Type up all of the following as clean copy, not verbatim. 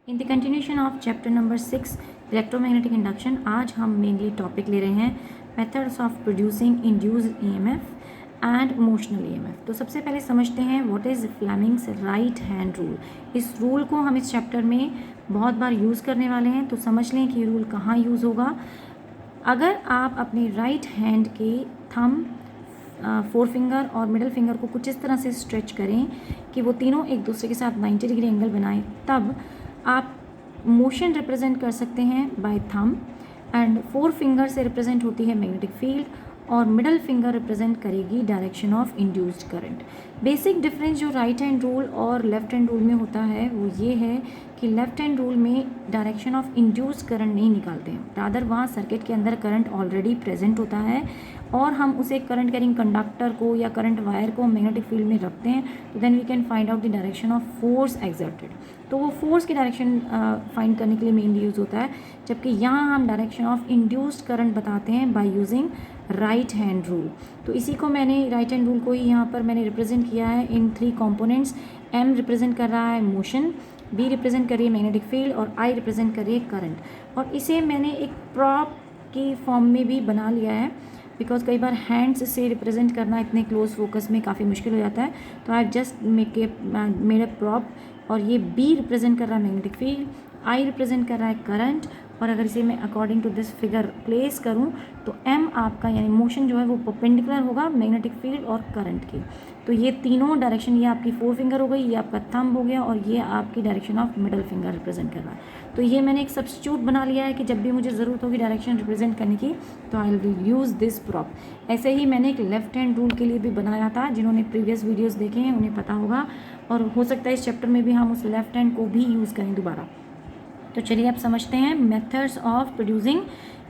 In the continuation of chapter number 6 electromagnetic induction, आज हम mainly topic ले रहे हैं methods of producing induced EMF and motional EMF. तो सबसे पहले समझते हैं what is Fleming's right hand rule. इस रूल को हम इस चैप्टर में बहुत बार यूज़ करने वाले हैं, तो समझ लें कि रूल कहाँ यूज़ होगा। अगर आप अपने राइट हैंड के थंब, फोर फिंगर और मिडल फिंगर को कुछ इस तरह से स्ट्रेच करें कि वो तीनों एक दूसरे के साथ 90 डिग्री एंगल बनाएं, तब आप मोशन रिप्रेजेंट कर सकते हैं by thumb. And forefinger से रिप्रेजेंट होती है मैग्नेटिक फील्ड और मिडल फिंगर रिप्रेजेंट करेगी direction of induced current. Basic difference जो राइट हैंड रूल और लेफ्ट हैंड रूल में होता है वो ये है कि लेफ्ट हैंड रूल में डायरेक्शन ऑफ इंड्यूस्ड करंट नहीं निकालते हैं, रादर वहाँ सर्किट के अंदर करंट ऑलरेडी प्रेजेंट होता है और हम उसे करंट कैरिंग कंडक्टर को या करंट वायर को मैग्नेटिक फील्ड में रखते हैं, तो then we can find out the direction of force exerted. तो वो फोर्स की डायरेक्शन फाइंड करने के लिए मेनली यूज़ होता है, जबकि यहाँ हम डायरेक्शन ऑफ इंड्यूस्ड करंट बताते हैं by using right hand rule. तो इसी को मैंने राइट हैंड रूल को ही यहाँ पर मैंने रिप्रेजेंट किया है इन 3 कंपोनेंट्स। एम रिप्रेजेंट कर रहा है मोशन, बी रिप्रेजेंट कर रही है मैग्नेटिक फील्ड और आई रिप्रेजेंट कर रही है करंट। और इसे मैंने एक प्रॉप की फॉर्म में भी बना लिया है, बिकॉज कई बार हैंड्स से रिप्रेजेंट करना इतने क्लोज फोकस में काफ़ी मुश्किल हो जाता है। तो I just made a prop, और ये बी रिप्रेजेंट कर रहा है मैग्नेटिक फील्ड, आई रिप्रेजेंट कर रहा है करंट, और अगर इसे मैं according to this figure place करूं तो एम आपका यानी मोशन जो है वो परपेंडिकुलर होगा मैग्नेटिक फील्ड और करंट की। तो ये तीनों डायरेक्शन, ये आपकी फोर फिंगर हो गई, ये आपका थंब हो गया और ये आपकी direction of middle finger represent कर रहा है। तो ये मैंने एक सब्स्टिट्यूट बना लिया है कि जब भी मुझे ज़रूरत होगी डायरेक्शन रिप्रेजेंट करने की तो I will use this prop. ऐसे ही मैंने एक लेफ्ट हैंड रूल के लिए भी बनाया था, जिन्होंने प्रीवियस वीडियोज़ देखे हैं उन्हें पता होगा, और हो सकता है इस चैप्टर में भी हम उस लेफ्ट हैंड को भी यूज़ करें दोबारा। तो चलिए अब समझते हैं methods of producing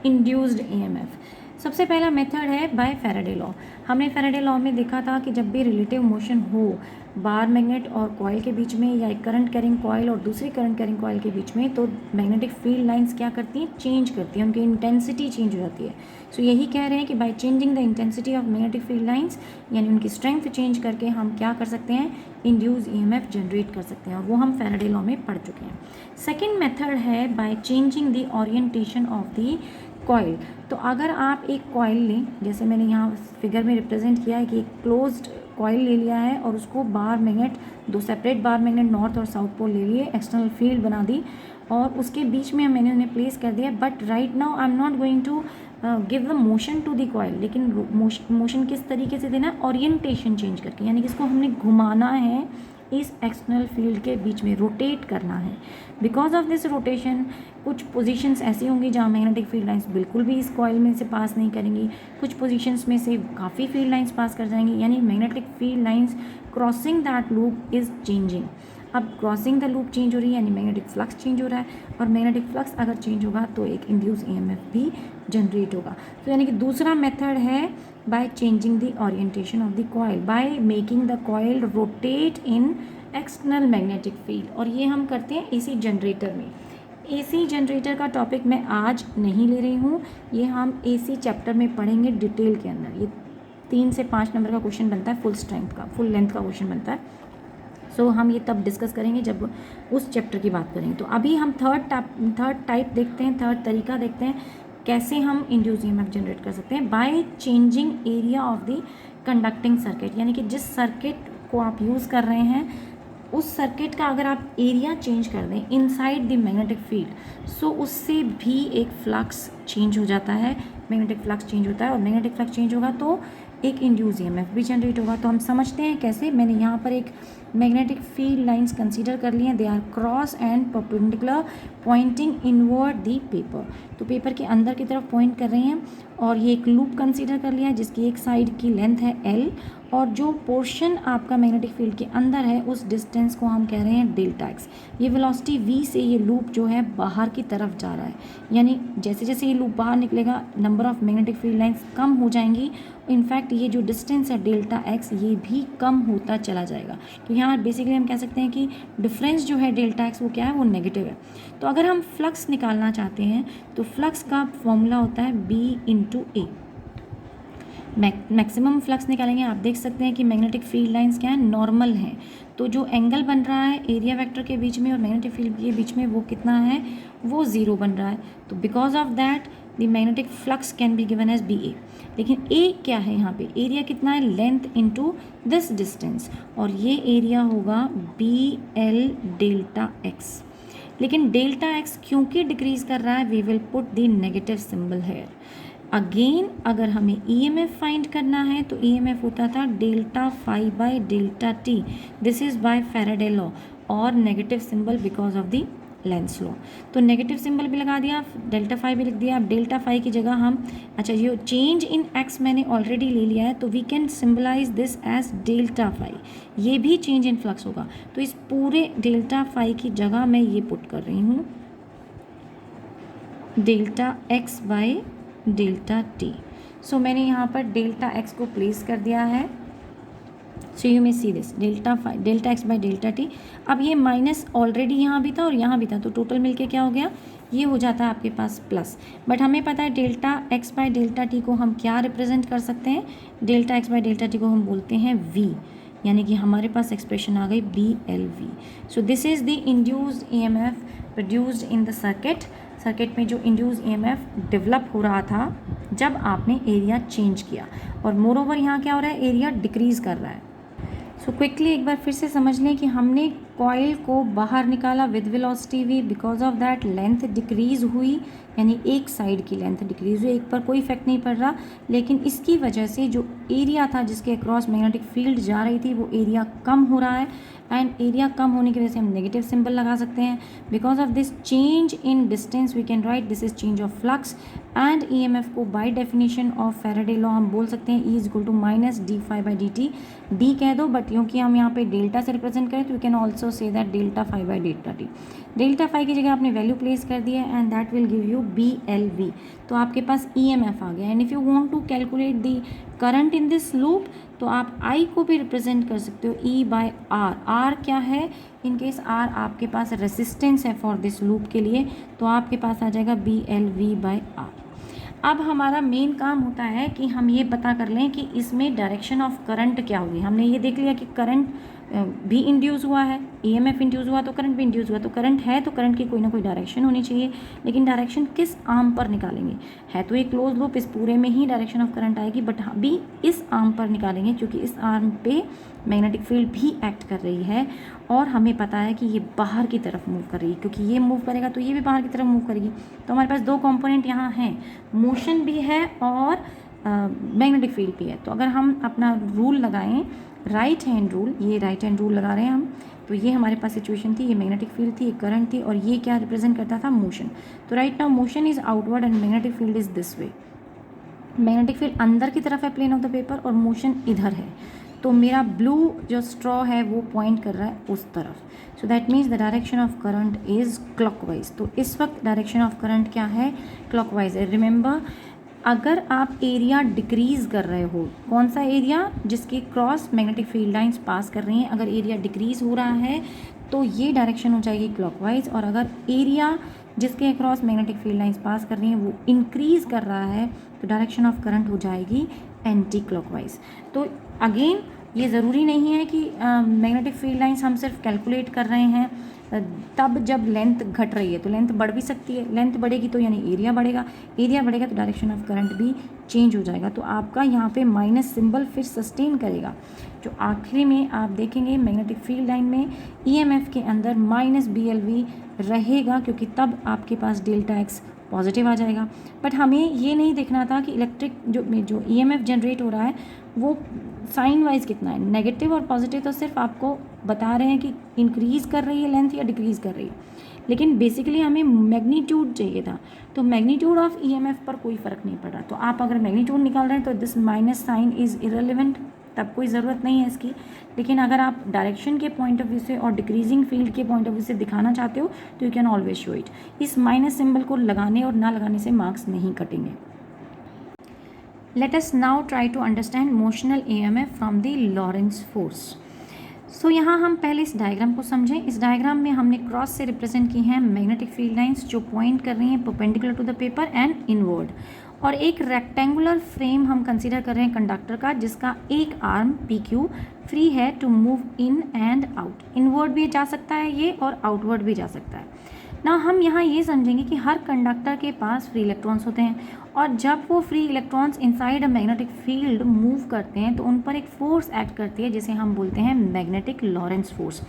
induced EMF. सबसे पहला मेथड है बाय फैराडे लॉ। हमने फैराडे लॉ में देखा था कि जब भी रिलेटिव मोशन हो बार मैग्नेट और कॉइल के बीच में, या एक करंट कैरिंग कॉइल और दूसरी करंट कैरिंग कॉइल के बीच में, तो मैग्नेटिक फील्ड लाइंस क्या करती हैं, चेंज करती हैं, उनकी इंटेंसिटी चेंज हो जाती है। सो यही कह रहे हैं कि by changing the intensity of magnetic field lines, यानी उनकी स्ट्रेंथ चेंज करके हम क्या कर सकते हैं, इंड्यूस ईएमएफ जनरेट कर सकते हैं, और वो हम फैराडे लॉ में पढ़ चुके हैं। सेकेंड मेथड है by changing the orientation of the coil. तो अगर आप एक कॉइल लें, जैसे मैंने यहाँ फिगर में रिप्रेजेंट किया है कि एक क्लोज्ड कॉइल ले लिया है और उसको bar magnet, 2 separate bar magnet north और साउथ पोल ले लिए, एक्सटर्नल फील्ड बना दी और उसके बीच में मैंने उन्हें प्लेस कर दिया। But right now I am not going to give the motion to the coil, लेकिन मोशन किस तरीके से देना है, ओरिएंटेशन चेंज करके, यानी कि इसको हमने घुमाना है, इस एक्सटर्नल फील्ड के बीच में रोटेट करना है। बिकॉज ऑफ दिस रोटेशन कुछ पोजीशंस ऐसी होंगी जहाँ मैग्नेटिक फील्ड लाइंस बिल्कुल भी इस कॉइल में से पास नहीं करेंगी, कुछ पोजीशंस में से काफ़ी फील्ड लाइंस पास कर जाएंगी, यानी magnetic field lines crossing that loop is changing. अब क्रॉसिंग द लूप चेंज हो रही है यानी मैग्नेटिक फ्लक्स चेंज हो रहा है, और मैग्नेटिक फ्लक्स अगर चेंज होगा तो एक इंड्यूस ईएमएफ भी जनरेट होगा। तो यानी कि दूसरा मेथड है by changing the orientation of the coil, by making the coil rotate in external magnetic field, और ये हम करते हैं एसी जनरेटर में। एसी जनरेटर का टॉपिक मैं आज नहीं ले रही हूँ, ये हम एसी चैप्टर में पढ़ेंगे डिटेल के अंदर। ये 3 से 5 नंबर का क्वेश्चन बनता है, फुल स्ट्रेंथ का, फुल लेंथ का क्वेश्चन बनता है। सो हम ये तब डिस्कस करेंगे जब उस चैप्टर की बात करेंगे। तो अभी हम थर्ड टाइप देखते हैं, थर्ड तरीका देखते हैं कैसे हम इंड्यूस ईएमएफ जनरेट कर सकते हैं, by changing area of the conducting circuit. यानी कि जिस सर्किट को आप यूज़ कर रहे हैं उस सर्किट का अगर आप एरिया चेंज कर दें इनसाइड द मैग्नेटिक फील्ड, सो उससे भी एक फ्लक्स चेंज हो जाता है, मैग्नेटिक फ्लक्स चेंज होता है, और मैग्नेटिक फ्लक्स चेंज होगा तो एक इंड्यूस ईएमएफ भी जनरेट होगा। तो हम समझते हैं कैसे। मैंने यहाँ पर एक मैग्नेटिक फील्ड लाइंस कंसीडर कर लिए हैं, they are cross and perpendicular pointing inward the paper. तो पेपर के अंदर की तरफ पॉइंट कर रही हैं, और ये एक लूप कंसीडर कर लिया है जिसकी एक साइड की लेंथ है L, और जो पोर्शन आपका मैग्नेटिक फील्ड के अंदर है उस डिस्टेंस को हम कह रहे हैं डेल्टा एक्स। ये वेलोसिटी v से ये लूप जो है बाहर की तरफ जा रहा है, यानी जैसे जैसे ये लूप बाहर निकलेगा number of magnetic field lines कम हो जाएंगी। इनफैक्ट ये जो डिस्टेंस है डेल्टा एक्स ये भी कम होता चला जाएगा। तो यहाँ बेसिकली हम कह सकते हैं कि डिफरेंस जो है डेल्टा एक्स वो क्या है, वो नेगेटिव है। तो अगर हम फ्लक्स निकालना चाहते हैं तो फ्लक्स का फॉर्मूला होता है B/A। मैक्सिमम फ्लक्स निकालेंगे, आप देख सकते हैं कि मैग्नेटिक फील्ड लाइंस क्या है, नॉर्मल हैं। तो जो एंगल बन रहा है एरिया वेक्टर के बीच में और मैग्नेटिक फील्ड के बीच में वो कितना है, वो 0 बन रहा है। तो because of that the magnetic flux can be given as B A. लेकिन ए क्या है यहाँ पे, एरिया कितना है, लेंथ इनटू दिस डिस्टेंस, और ये एरिया होगा बी एल डेल्टा एक्स। लेकिन डेल्टा एक्स क्योंकि डिक्रीज कर रहा है, we will put the negative symbol here. Again अगर हमें ईएमएफ फाइंड करना है तो ईएमएफ होता था delta phi by delta T, this is by Faraday law, और negative symbol because of the Lenz law. तो नेगेटिव सिंबल भी लगा दिया, डेल्टा फाई भी लिख दिया। अब डेल्टा फाई की जगह हम, अच्छा ये चेंज इन एक्स मैंने ऑलरेडी ले लिया है, तो we can symbolize this as delta phi, ये भी चेंज इन फ्लक्स होगा। तो इस पूरे डेल्टा फाई की जगह मैं ये पुट कर रही हूँ delta X by delta T. So मैंने यहाँ पर डेल्टा एक्स को प्लेस कर दिया है। So you may see this delta X by delta T. अब ये माइनस ऑलरेडी यहाँ भी था और यहाँ भी था, तो टोटल मिलके क्या हो गया, ये हो जाता है आपके पास प्लस। बट हमें पता है delta X by delta T को हम क्या रिप्रेजेंट कर सकते हैं, delta X by delta T को हम बोलते हैं वी, यानी कि हमारे पास एक्सप्रेशन आ गई B L V. So this is the induced EMF produced in the circuit. Circuit में जो इंड्यूस ईएमएफ डेवलप हो रहा था जब आपने एरिया चेंज किया, और मोर ओवर यहाँ क्या हो रहा है, एरिया डिक्रीज कर रहा है। सो क्विकली एक बार फिर से समझ लें कि हमने कॉइल को बाहर निकाला with velocity V, because of that length decrease हुई, यानी एक साइड की लेंथ डिक्रीज हुई, एक पर कोई इफेक्ट नहीं पड़ रहा, लेकिन इसकी वजह से जो एरिया था जिसके अक्रॉस मैग्नेटिक फील्ड जा रही थी वो एरिया कम हो रहा है, एंड एरिया कम होने की वजह से हम नेगेटिव सिंबल लगा सकते हैं। Because of this change in distance we can write this is change of flux, and EMF को by definition of Faraday law हम बोल सकते हैं E is equal to minus D phi by D T. D कह दो, but क्योंकि हम यहाँ पे डेल्टा से रिप्रेजेंट करें तो we can also say that delta phi by delta T. Delta phi की जगह आपने वैल्यू प्लेस कर दी है, and that will give you B L V. तो आपके पास ईएमएफ आ गया। And if you want to calculate the current in this loop, तो आप आई को भी रिप्रेजेंट कर सकते हो ई बाय आर। आर क्या है, इन केस आर आपके पास रेसिस्टेंस है फॉर दिस लूप के लिए, तो आपके पास आ जाएगा B L V by R. अब हमारा मेन काम होता है कि हम ये पता कर लें कि इसमें डायरेक्शन ऑफ करंट क्या होगी। हमने ये देख लिया कि करंट भी इंड्यूस हुआ है, ईएमएफ इंड्यूस हुआ तो करंट भी इंड्यूस हुआ, तो करंट है तो करंट की कोई ना कोई डायरेक्शन होनी चाहिए, लेकिन डायरेक्शन किस आर्म पर निकालेंगे। है तो एक क्लोज लूप, इस पूरे में ही डायरेक्शन ऑफ करंट आएगी, बट अभी इस आर्म पर निकालेंगे क्योंकि इस आर्म पे मैग्नेटिक फील्ड भी एक्ट कर रही है, और हमें पता है कि ये बाहर की तरफ मूव कर रही है, क्योंकि ये मूव करेगा तो ये भी बाहर की तरफ मूव करेगी। तो हमारे पास दो कंपोनेंट यहाँ हैं, मोशन भी है और मैग्नेटिक फील्ड भी है। तो अगर हम अपना रूल लगाएं, राइट हैंड रूल, ये राइट हैंड रूल लगा रहे हैं हम, तो ये हमारे पास सिचुएशन थी, ये मैग्नेटिक फील्ड थी, ये करंट थी, और ये क्या रिप्रेजेंट करता था, मोशन। तो right now motion is outward and magnetic field is this way. Magnetic field अंदर की तरफ है प्लेन ऑफ द पेपर, और मोशन इधर है। तो मेरा ब्लू जो स्ट्रॉ है वो पॉइंट कर रहा है उस तरफ। So that means the direction of current is clockwise. तो इस वक्त डायरेक्शन ऑफ करंट क्या है, क्लॉकवाइज है। रिमेंबर, अगर आप एरिया डिक्रीज कर रहे हो, कौन सा एरिया, जिसके cross magnetic field lines pass कर रही हैं, अगर एरिया डिक्रीज हो रहा है तो ये डायरेक्शन हो जाएगी क्लॉकवाइज, और अगर एरिया जिसके across magnetic field lines pass कर रही हैं वो इंक्रीज कर रहा है तो डायरेक्शन ऑफ करंट हो जाएगी एंटी क्लॉकवाइज। तो अगेन ये ज़रूरी नहीं है कि मैग्नेटिक फील्ड लाइंस हम सिर्फ कैलकुलेट कर रहे हैं तब जब लेंथ घट रही है, तो लेंथ बढ़ भी सकती है। लेंथ बढ़ेगी तो यानी एरिया बढ़ेगा, एरिया बढ़ेगा तो डायरेक्शन ऑफ करंट भी चेंज हो जाएगा। तो आपका यहाँ पे माइनस सिंबल फिर सस्टेन करेगा। जो आखिरी में आप देखेंगे मैग्नेटिक फील्ड लाइन में ईएमएफ के अंदर माइनस BLV रहेगा, क्योंकि तब आपके पास डेल्टा एक्स पॉजिटिव आ जाएगा। बट हमें ये नहीं देखना था कि इलेक्ट्रिक जो ईएमएफ जनरेट हो रहा है वो साइन वाइज कितना है, नेगेटिव और पॉजिटिव तो सिर्फ आपको बता रहे हैं कि इंक्रीज़ कर रही है लेंथ या डिक्रीज़ कर रही है, लेकिन बेसिकली हमें मैग्नीट्यूड चाहिए था। तो मैग्नीट्यूड ऑफ ईएमएफ पर कोई फ़र्क नहीं पड़ रहा। तो आप अगर मैग्नीट्यूड निकाल रहे हैं तो this minus sign is irrelevant, तब कोई ज़रूरत नहीं है इसकी। लेकिन अगर आप डायरेक्शन के पॉइंट ऑफ व्यू से और डिक्रीजिंग फील्ड के पॉइंट ऑफ व्यू से दिखाना चाहते हो तो you can always show it. इस माइनस सिंबल को लगाने और ना लगाने से मार्क्स नहीं कटेंगे। Let us now try to understand motional EMF from the Lorentz force. So यहाँ हम पहले इस डायग्राम को समझें। इस डायग्राम में हमने क्रॉस से रिप्रेजेंट की हैं मैग्नेटिक फील्ड लाइंस जो पॉइंट कर रही हैं perpendicular to the paper and inward, और एक रेक्टेंगुलर फ्रेम हम कंसीडर कर रहे हैं कंडक्टर का, जिसका एक आर्म PQ फ्री है to move in and out. Inward भी जा सकता है ये और आउटवर्ड भी जा सकता है ना। हम यहाँ ये समझेंगे कि हर कंडक्टर के पास फ्री इलेक्ट्रॉन्स होते हैं और जब वो free electrons inside a magnetic field move करते हैं तो उन पर एक फोर्स एक्ट करती है जिसे हम बोलते हैं मैग्नेटिक लॉरेंस फोर्स।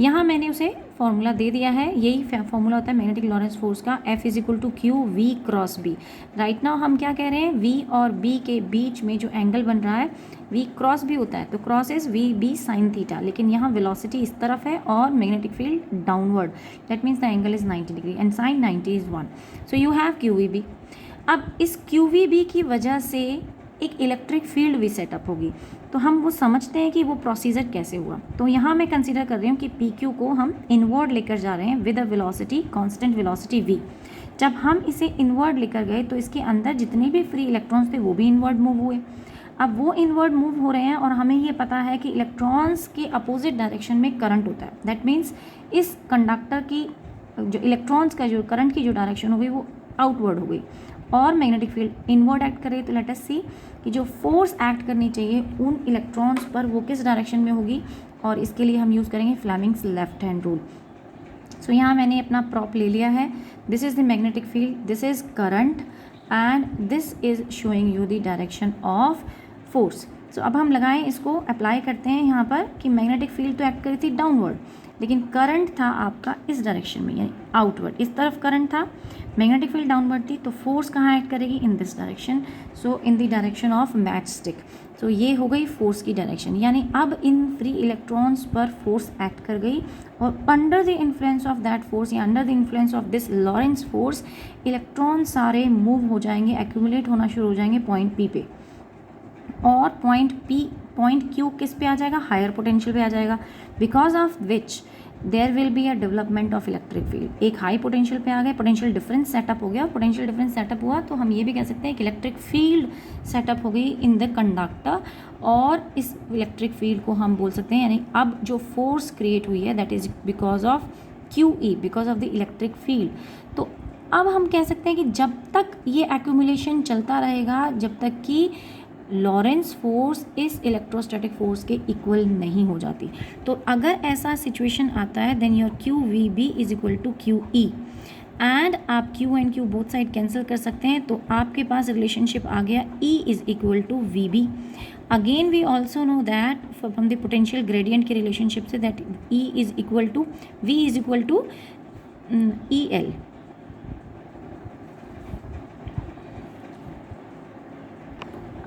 यहाँ मैंने उसे फॉर्मूला दे दिया है, यही फॉर्मूला होता है मैग्नेटिक लॉरेंस फोर्स का, F is equal to Q V cross B। Right now हम क्या कह रहे हैं, V और B के बीच में जो एंगल बन रहा है V क्रॉस B होता है, तो cross is VB sine theta, लेकिन यहाँ वेलोसिटी इस तरफ है और magnetic field downward, that means the angle is 90 degree and sine 90 is 1। So you have QVB। अब इस QVB की वजह से एक इलेक्ट्रिक फील्ड भी सेटअप होगी, तो हम वो समझते हैं कि वो प्रोसीजर कैसे हुआ। तो यहाँ मैं कंसीडर कर रही हूँ कि PQ को हम इनवर्ड लेकर जा रहे हैं with a velocity, constant velocity V। जब हम इसे इनवर्ड लेकर गए तो इसके अंदर जितने भी फ्री इलेक्ट्रॉन्स थे वो भी इनवर्ड मूव हुए। अब वो इनवर्ड मूव हो रहे हैं और हमें ये पता है कि इलेक्ट्रॉन्स के अपोजिट डायरेक्शन में करंट होता है, दैट मीन्स इस कंडक्टर की जो इलेक्ट्रॉन्स का जो करंट की जो डायरेक्शन हो गई वो आउटवर्ड हो गई और मैग्नेटिक फील्ड इनवर्ड एक्ट करे। तो लेट अस सी कि जो फोर्स एक्ट करनी चाहिए उन इलेक्ट्रॉन्स पर वो किस डायरेक्शन में होगी, और इसके लिए हम यूज़ करेंगे Fleming's left hand rule. So यहाँ मैंने अपना प्रॉप ले लिया है, this is the magnetic field, this is current and this is showing you the direction of force. So अब हम लगाएं, इसको अप्लाई करते हैं यहाँ पर कि मैग्नेटिक फील्ड तो एक्ट करी थी डाउनवर्ड, लेकिन करंट था आपका इस डायरेक्शन में यानी आउटवर्ड, इस तरफ करंट था, मैग्नेटिक फील्ड डाउनवर्ड थी, तो फोर्स कहाँ एक्ट करेगी, in this direction, so in the direction of matchstick. तो ये हो गई फोर्स की डायरेक्शन, यानी अब इन फ्री इलेक्ट्रॉन्स पर फोर्स एक्ट कर गई और under the influence of that force या under the influence of this Lorentz force electron सारे मूव हो जाएंगे, एक्यूमुलेट होना शुरू हो जाएंगे पॉइंट P पे, और पॉइंट Q किस पे आ जाएगा, हायर पोटेंशियल पे आ जाएगा, because of which there will be a development of electric field. एक हाई पोटेंशियल पे आ गए, पोटेंशियल डिफरेंस सेटअप हो गया, पोटेंशियल डिफरेंस सेटअप हुआ तो हम ये भी कह सकते हैं कि इलेक्ट्रिक फील्ड सेटअप हो गई इन द कंडक्टर, और इस इलेक्ट्रिक फील्ड को हम बोल सकते हैं यानी अब जो फोर्स क्रिएट हुई है that is because of QE, because of the electric field. तो अब हम कह सकते हैं कि जब तक ये एक्यूमुलेशन चलता रहेगा, जब तक कि लॉरेंस फोर्स इस इलेक्ट्रोस्टैटिक फोर्स के इक्वल नहीं हो जाती, तो अगर ऐसा सिचुएशन आता है then your QVB is equal to QE and आप Q and Q both side cancel कर सकते हैं, तो आपके पास रिलेशनशिप आ गया E is equal to VB। Again we also know that from the potential gradient के रिलेशनशिप से that E is equal to V is equal to EL।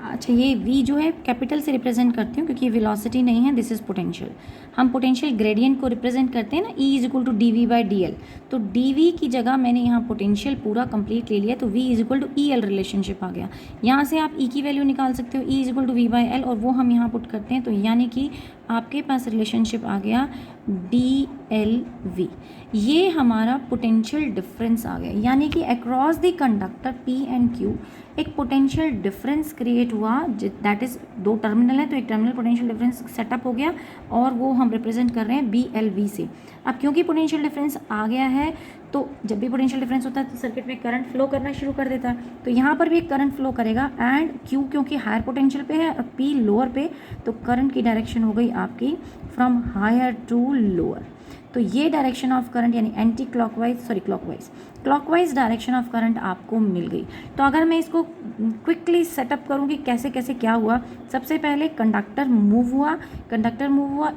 अच्छा, ये V जो है कैपिटल से रिप्रेजेंट करती हूँ क्योंकि ये वेलोसिटी नहीं है, दिस इज पोटेंशियल। हम पोटेंशियल ग्रेडियंट को रिप्रेजेंट करते हैं ना, E is equal to dV/dl, तो dV की जगह मैंने यहाँ पोटेंशियल पूरा कंप्लीट ले लिया, तो V is equal to EL relationship आ गया। यहाँ से आप E की वैल्यू निकाल सकते हो, E is equal to V/L, और वो हम यहाँ पुट करते हैं, तो यानी कि आपके पास रिलेशनशिप आ गया DLV। ये हमारा पोटेंशियल डिफरेंस आ गया, यानी कि across the conductor P and Q एक पोटेंशियल डिफरेंस क्रिएट हुआ, दैट इज दो टर्मिनल है तो एक टर्मिनल पोटेंशियल डिफरेंस सेटअप हो गया, और वो हम रिप्रेजेंट कर रहे हैं BLV से। अब क्योंकि पोटेंशियल डिफरेंस आ गया है, तो जब भी पोटेंशियल डिफरेंस होता है तो सर्किट में करंट फ्लो करना शुरू कर देता है, तो यहाँ पर भी एक करंट फ्लो करेगा, एंड Q क्योंकि हायर पोटेंशियल पे है और P लोअर पे, तो करंट की डायरेक्शन हो गई आपकी फ्रॉम हायर टू लोअर। तो ये डायरेक्शन ऑफ करंट यानी anticlockwise direction of current आपको मिल गई। तो अगर मैं इसको क्विकली सेटअप करूँ कि कैसे कैसे क्या हुआ, सबसे पहले कंडक्टर मूव हुआ,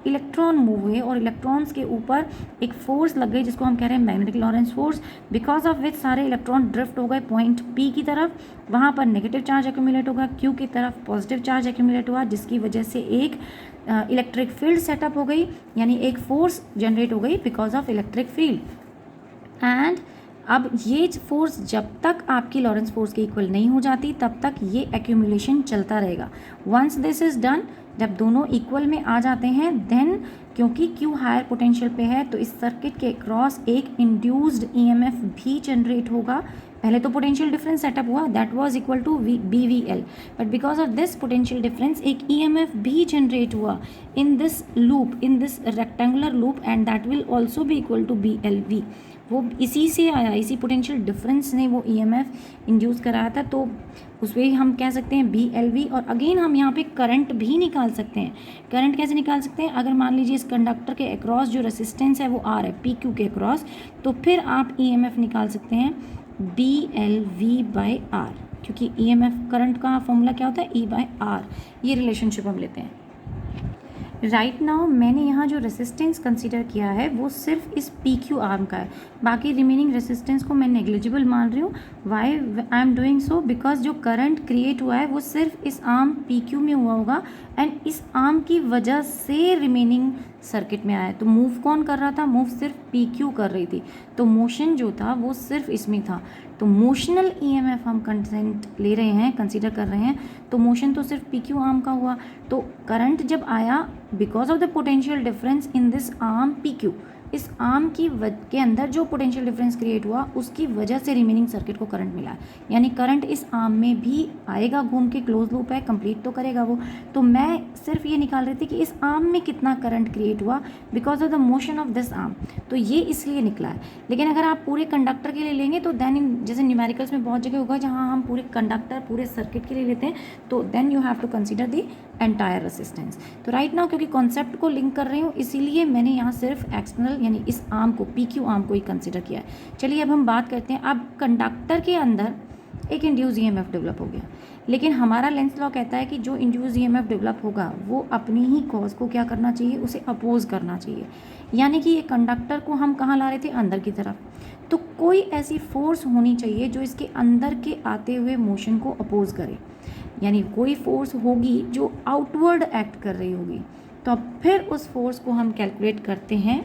इलेक्ट्रॉन मूव हुए, और इलेक्ट्रॉन्स के ऊपर एक फोर्स लग गई जिसको हम कह रहे हैं magnetic Lorentz force, because of विच सारे इलेक्ट्रॉन ड्रिफ्ट हो गए पॉइंट P की तरफ, वहाँ पर नेगेटिव चार्ज एक्यूमुलेट होगा, Q की तरफ पॉजिटिव चार्ज एक्यूमुलेट हुआ, जिसकी वजह से एक इलेक्ट्रिक फील्ड सेटअप हो गई, यानी एक फोर्स जनरेट हो गई because of electric field. And अब ये फोर्स जब तक आपकी लॉरेंस फोर्स के इक्वल नहीं हो जाती तब तक ये एक्यूमुलेशन चलता रहेगा। वंस दिस इज डन, जब दोनों इक्वल में आ जाते हैं, देन क्योंकि Q हायर पोटेंशियल पे है तो इस सर्किट के क्रॉस एक इंड्यूस्ड EMF भी जनरेट होगा। पहले तो पोटेंशियल डिफरेंस सेटअप हुआ, that was equal to BVL, but because of this potential difference एक EMF भी जनरेट हुआ in this loop, in this rectangular loop, and that will also be equal to BLV। वो इसी से आया, इसी potential difference ने वो ईएमएफ इंड्यूस कराया था। तो उस पर हम कह सकते हैं BLV। और अगेन हम यहाँ पे करंट भी निकाल सकते हैं। करंट कैसे निकाल सकते हैं? अगर मान लीजिए इस कंडक्टर के अक्रॉस जो रेसिस्टेंस है वो R है, PQ के अक्रॉस, तो फिर आप ईएमएफ निकाल सकते हैं BLV/R, क्योंकि ईएमएफ करंट का फॉर्मूला क्या होता है? E/R। ये रिलेशनशिप हम लेते हैं। राइट नाउ मैंने यहाँ जो रेसिस्टेंस कंसीडर किया है वो सिर्फ इस PQ आर्म का है, बाकी रिमेनिंग रेसिस्टेंस को मैं नेग्लिजिबल मान रही हूँ। Why I am doing so? Because जो करंट क्रिएट हुआ है वो सिर्फ इस आर्म PQ में हुआ होगा एंड इस आर्म की वजह से रिमेनिंग सर्किट में आया है। तो मूव कौन कर रहा था? मूव सिर्फ PQ कर रही थी, तो मोशन जो था वो सिर्फ इसमें था। तो मोशनल EMF हम कंसेंट ले रहे हैं, कंसीडर कर रहे हैं, तो मोशन तो सिर्फ PQ आर्म का हुआ। तो करंट जब आया because of the potential difference in this arm PQ, इस आर्म के अंदर जो पोटेंशियल डिफरेंस क्रिएट हुआ उसकी वजह से रिमेनिंग सर्किट को करंट मिला। यानी करंट इस आर्म में भी आएगा, घूम के क्लोज लूप है, कंप्लीट तो करेगा वो। तो मैं सिर्फ ये निकाल रही थी कि इस आर्म में कितना करंट क्रिएट हुआ because of the motion of this arm, तो ये इसलिए निकला है। लेकिन अगर आप पूरे कंडक्टर के लिए लेंगे तो देन जैसे न्यूमेरिकल्स में बहुत जगह होगा जहाँ हम पूरे कंडक्टर पूरे सर्किट के लिए लेते हैं, तो then you have to consider the entire resistance. तो राइट नाउ क्योंकि कॉन्सेप्ट को लिंक कर रही हूँ इसीलिए मैंने यहाँ सिर्फ एक्सटर्नल यानी इस आर्म को PQ आर्म को ही कंसिडर किया है। चलिए अब हम बात करते हैं। अब कंडक्टर के अंदर एक इंड्यूस EMF डेवलप हो गया, लेकिन हमारा लेंस लॉ कहता है कि जो इंड्यूस EMF डेवलप होगा वो अपनी ही कॉज को क्या करना चाहिए? उसे अपोज करना चाहिए। यानी कि ये कंडक्टर को हम कहाँ ला रहे थे? अंदर की तरफ। तो कोई ऐसी फोर्स होनी चाहिए जो इसके अंदर के आते हुए मोशन को अपोज करे, यानी कोई फोर्स होगी जो आउटवर्ड एक्ट कर रही होगी। तो अब फिर उस फोर्स को हम कैलकुलेट करते हैं।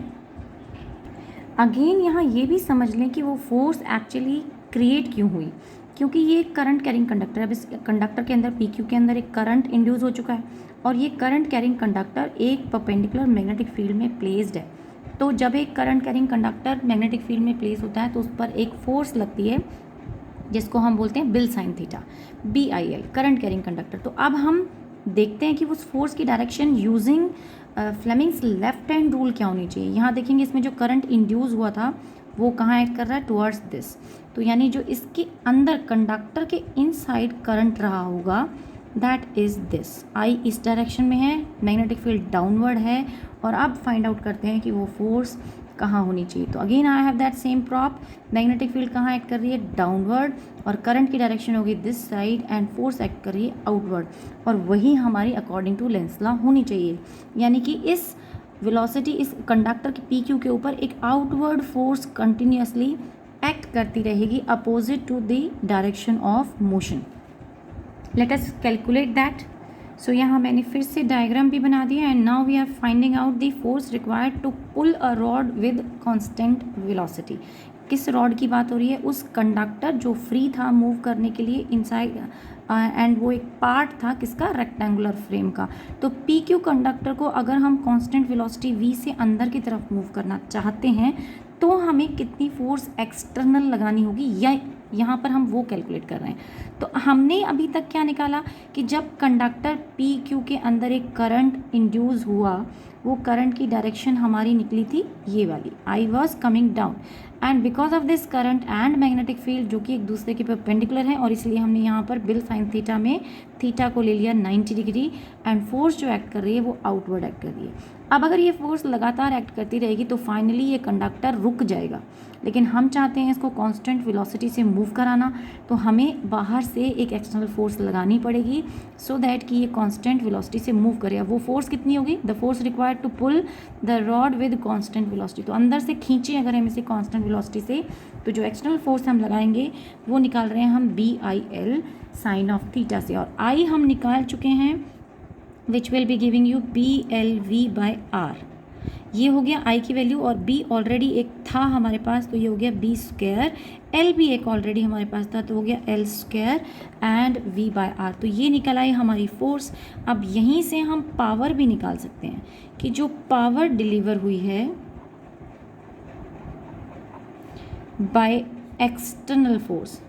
अगेन यहाँ ये भी समझ लें कि वो फोर्स एक्चुअली क्रिएट क्यों हुई, क्योंकि ये एक करंट कैरिंग कंडक्टर है। अब इस कंडक्टर के अंदर PQ के अंदर एक करंट इंड्यूस हो चुका है और ये करंट कैरिंग कंडक्टर एक परपेंडिकुलर मैग्नेटिक फील्ड में प्लेस्ड है। तो जब एक current carrying conductor magnetic field में प्लेस होता है तो उस पर एक फोर्स लगती है जिसको हम बोलते हैं bill sine theta, BIL, current carrying conductor. तो अब हम देखते हैं कि उस फोर्स की direction using Fleming's left hand rule क्या होनी चाहिए। यहाँ देखेंगे इसमें जो करंट इंड्यूस हुआ था वो कहाँ एक्ट कर रहा है? Towards this. तो यानी जो इसके अंदर कंडक्टर के इनसाइड करंट रहा होगा दैट इज़ दिस। I इस डायरेक्शन में है, मैग्नेटिक फील्ड डाउनवर्ड है, और अब फाइंड आउट करते हैं कि वो फोर्स कहाँ होनी चाहिए। तो again I have that same prop, magnetic field कहाँ एक्ट कर रही है? डाउनवर्ड, और करंट की डायरेक्शन होगी this side and force act कर रही है आउटवर्ड, और वही हमारी अकॉर्डिंग टू लेंस लॉ होनी चाहिए। यानी कि इस वेलोसिटी इस कंडक्टर के PQ के ऊपर एक आउटवर्ड फोर्स कंटिन्यूसली एक्ट करती रहेगी opposite to the direction of motion. Let us calculate that. So यहाँ मैंने फिर से डायग्राम भी बना दिया and now we are finding out the force required to pull a rod with constant velocity. किस रॉड की बात हो रही है? उस कंडक्टर जो फ्री था मूव करने के लिए इनसाइड एंड वो एक पार्ट था किसका? रेक्टेंगुलर फ्रेम का। तो PQ कंडक्टर को अगर हम कांस्टेंट वेलोसिटी V से अंदर की तरफ मूव करना चाहते हैं तो हमें कितनी फोर्स एक्सटर्नल लगानी होगी, या यहाँ पर हम वो कैलकुलेट कर रहे हैं। तो हमने अभी तक क्या निकाला कि जब कंडक्टर PQ के अंदर एक करंट इंड्यूस हुआ, वो करंट की डायरेक्शन हमारी निकली थी ये वाली, I was coming down, and because of this current and magnetic field जो कि एक दूसरे के परपेंडिकुलर हैं, और इसलिए हमने यहाँ पर बिल साइन थीटा में थीटा को ले लिया 90 डिग्री, एंड फोर्स जो एक्ट कर रही है वो आउटवर्ड एक्ट कर रही है। अब अगर ये फोर्स लगातार एक्ट करती रहेगी तो फाइनली ये कंडक्टर रुक जाएगा, लेकिन हम चाहते हैं इसको कांस्टेंट वेलोसिटी से मूव कराना, तो हमें बाहर से एक एक्सटर्नल फोर्स लगानी पड़ेगी सो दैट कि ये कांस्टेंट वेलोसिटी से मूव करे। वो फोर्स कितनी होगी? The force required to pull the rod with constant velocity. तो अंदर से खींचे अगर हम इसे कांस्टेंट वेलोसिटी से, तो जो एक्सटर्नल फोर्स हम लगाएंगे वो निकाल रहे हैं हम BIL साइन ऑफ थीटा से, और I हम निकाल चुके हैं which will be giving you BLV/R। ये हो गया I की वैल्यू, और B ऑलरेडी एक था हमारे पास तो ये हो गया B², L भी एक ऑलरेडी हमारे पास था तो हो गया L² एंड V/R। तो ये निकल आई हमारी फोर्स। अब यहीं से हम पावर भी निकाल सकते हैं कि जो पावर डिलीवर हुई है बाय एक्सटर्नल फोर्स,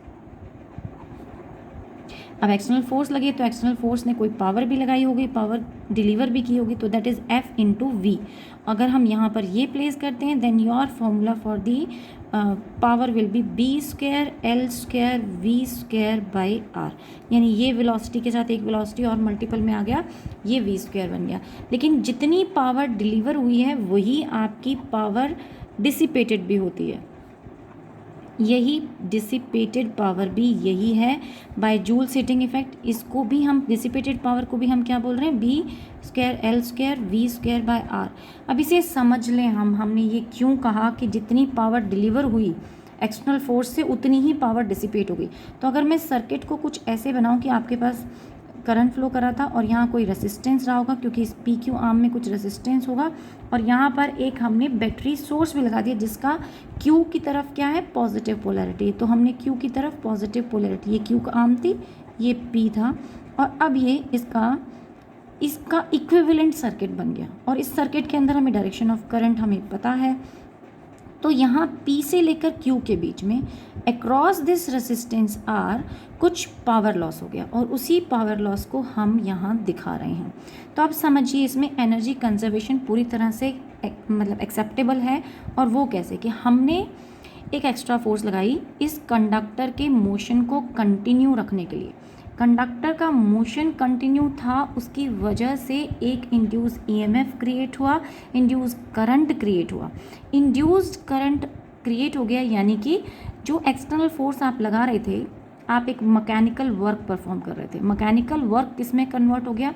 अब एक्सटर्नल फोर्स लगे तो एक्सटर्नल फोर्स ने कोई पावर भी लगाई होगी, पावर डिलीवर भी की होगी, तो that is F into V. अगर हम यहाँ पर ये प्लेस करते हैं then your formula for the power will be B square L square V square by R, यानी ये वेलोसिटी के साथ एक वेलोसिटी और मल्टीपल में आ गया, ये वी स्क्वायर बन गया। लेकिन जितनी पावर डिलीवर हुई है वही आपकी पावर डिसिपेटेड भी होती है, यही डिसिपेटेड पावर भी यही है बाय जूल्स हीटिंग इफेक्ट। इसको भी हम डिसिपेटेड पावर को भी हम क्या बोल रहे हैं, B square L square V square by R. अब इसे समझ लें हमने ये क्यों कहा कि जितनी पावर डिलीवर हुई एक्सटर्नल फोर्स से उतनी ही पावर डिसिपेट हो गई। तो अगर मैं सर्किट को कुछ ऐसे बनाऊं कि आपके पास करंट फ्लो कर रहा था और यहाँ कोई रेसिस्टेंस रहा होगा, क्योंकि इस पी क्यू आर्म में कुछ रेसिस्टेंस होगा, और यहाँ पर एक हमने बैटरी सोर्स भी लगा दिया जिसका क्यू की तरफ क्या है, पॉजिटिव पोलैरिटी। तो हमने क्यू की तरफ पॉजिटिव पोलैरिटी, ये क्यू का आर्म थी, ये पी था, और अब ये इसका इक्विवेलेंट सर्किट बन गया। और इस सर्किट के अंदर हमें डायरेक्शन ऑफ करंट हमें पता है, तो यहाँ P से लेकर Q के बीच में अक्रॉस दिस रेसिस्टेंस R कुछ पावर लॉस हो गया, और उसी पावर लॉस को हम यहाँ दिखा रहे हैं। तो आप समझिए इसमें एनर्जी कंजर्वेशन पूरी तरह से मतलब एक्सेप्टेबल है। और वो कैसे कि हमने एक एक्स्ट्रा फोर्स लगाई इस कंडक्टर के मोशन को कंटिन्यू रखने के लिए। कंडक्टर का मोशन कंटिन्यू था, उसकी वजह से एक इंड्यूस ईएमएफ क्रिएट हुआ, इंड्यूस करंट क्रिएट हुआ। इंड्यूस्ड करंट क्रिएट हो गया, यानी कि जो एक्सटर्नल फोर्स आप लगा रहे थे, आप एक मैकेनिकल वर्क परफॉर्म कर रहे थे, मैकेनिकल वर्क किस में कन्वर्ट हो गया,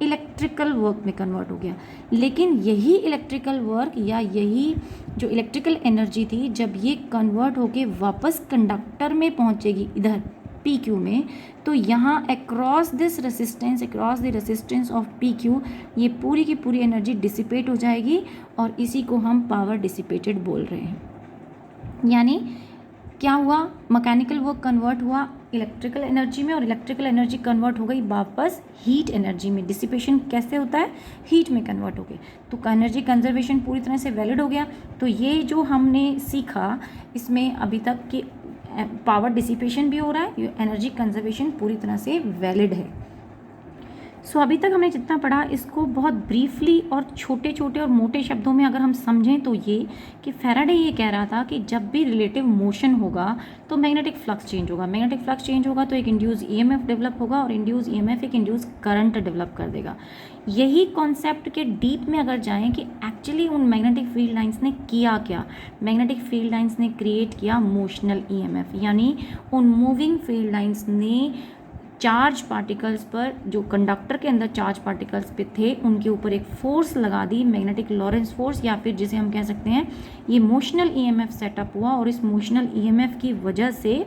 इलेक्ट्रिकल वर्क में कन्वर्ट हो गया। लेकिन यही इलेक्ट्रिकल वर्क या यही जो इलेक्ट्रिकल एनर्जी थी, जब ये कन्वर्ट होके वापस कंडक्टर में पहुंचेगी इधर पी क्यू में, तो यहाँ across this resistance, across the resistance of P Q, ये पूरी की पूरी एनर्जी डिसिपेट हो जाएगी, और इसी को हम पावर डिसिपेटेड बोल रहे हैं। यानी क्या हुआ, मैकेनिकल वर्क कन्वर्ट हुआ इलेक्ट्रिकल एनर्जी में, और इलेक्ट्रिकल एनर्जी कन्वर्ट हो गई वापस हीट एनर्जी में। डिसिपेशन कैसे होता है, हीट में कन्वर्ट हो गई, तो एनर्जी कंजर्वेशन पूरी तरह से वैलिड हो गया। तो ये जो हमने सीखा इसमें अभी तक कि पावर डिसिपेशन भी हो रहा है, एनर्जी कंजर्वेशन पूरी तरह से वैलिड है। सो अभी तक हमने जितना पढ़ा इसको बहुत ब्रीफली और छोटे छोटे और मोटे शब्दों में अगर हम समझें तो ये कि फैराडे ये कह रहा था कि जब भी रिलेटिव मोशन होगा तो मैग्नेटिक फ्लक्स चेंज होगा, मैग्नेटिक फ्लक्स चेंज होगा तो एक इंड्यूस ईएमएफ डेवलप होगा, और इंड्यूस ईएमएफ एक इंड्यूस करंट डेवलप कर देगा। यही कॉन्सेप्ट के डीप में अगर जाएं कि एक्चुअली उन मैग्नेटिक फील्ड लाइंस ने किया क्या, मैग्नेटिक फील्ड लाइंस ने क्रिएट किया मोशनल ईएमएफ, यानी उन मूविंग फील्ड लाइंस ने चार्ज पार्टिकल्स पर, जो कंडक्टर के अंदर चार्ज पार्टिकल्स पे थे, उनके ऊपर एक फोर्स लगा दी, मैग्नेटिक लॉरेंस फोर्स, या फिर जिसे हम कह सकते हैं ये मोशनल ईएमएफ सेटअप हुआ, और इस मोशनल ईएमएफ की वजह से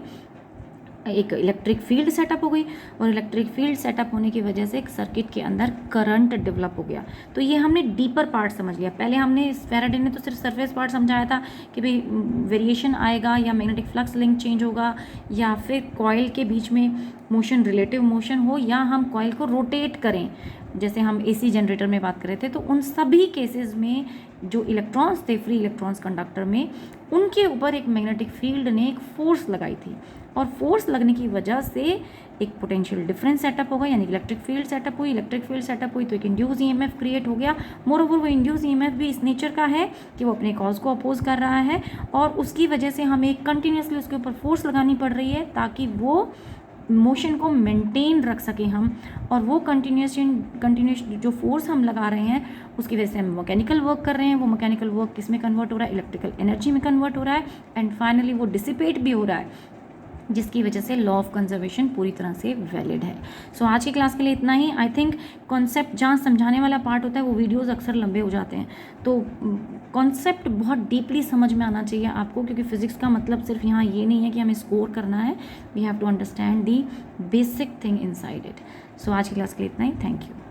एक इलेक्ट्रिक फील्ड सेटअप हो गई, और इलेक्ट्रिक फील्ड सेटअप होने की वजह से एक सर्किट के अंदर करंट डेवलप हो गया। तो ये हमने डीपर पार्ट समझ लिया। पहले हमने फैराडे ने तो सिर्फ सरफेस पार्ट समझाया था कि भाई वेरिएशन आएगा या मैग्नेटिक फ्लक्स लिंक चेंज होगा, या फिर कॉइल के बीच में मोशन रिलेटिव मोशन हो, या हम कॉइल को रोटेट करें, जैसे हम एसी जनरेटर में बात कर रहे थे। तो उन सभी केसेस में जो इलेक्ट्रॉन्स थे, फ्री इलेक्ट्रॉन्स कंडक्टर में, उनके ऊपर एक मैग्नेटिक फील्ड ने एक फोर्स लगाई थी, और फोर्स लगने की वजह से एक पोटेंशियल डिफरेंस सेटअप होगा, यानी इलेक्ट्रिक फील्ड सेटअप हुई। इलेक्ट्रिक फील्ड सेटअप हुई तो एक इंड्यूस ईएमएफ क्रिएट हो गया। मोरओवर वो इंड्यूस ईएमएफ भी इस नेचर का है कि वो अपने कॉज को अपोज कर रहा है, और उसकी वजह से हमें कंटिन्यूसली उसके ऊपर फोर्स लगानी पड़ रही है ताकि वो मोशन को मेंटेन रख सकें हम, और वो कंटिन्यूस जो फोर्स हम लगा रहे हैं उसकी वजह से हम मैकेनिकल वर्क कर रहे हैं। वो मैकेनिकल वर्क किस में कन्वर्ट हो रहा है, इलेक्ट्रिकल एनर्जी में कन्वर्ट हो रहा है, एंड फाइनली वो डिसिपेट भी हो रहा है, जिसकी वजह से लॉ ऑफ कंजर्वेशन पूरी तरह से वैलिड है। सो आज की क्लास के लिए इतना ही। आई थिंक कॉन्सेप्ट जहाँ समझाने वाला पार्ट होता है वो वीडियोस अक्सर लंबे हो जाते हैं, तो कॉन्सेप्ट बहुत डीपली समझ में आना चाहिए आपको, क्योंकि फिजिक्स का मतलब सिर्फ यहाँ ये नहीं है कि हमें स्कोर करना है, we have to understand the basic thing inside it. So आज की क्लास के लिए इतना ही। Thank you.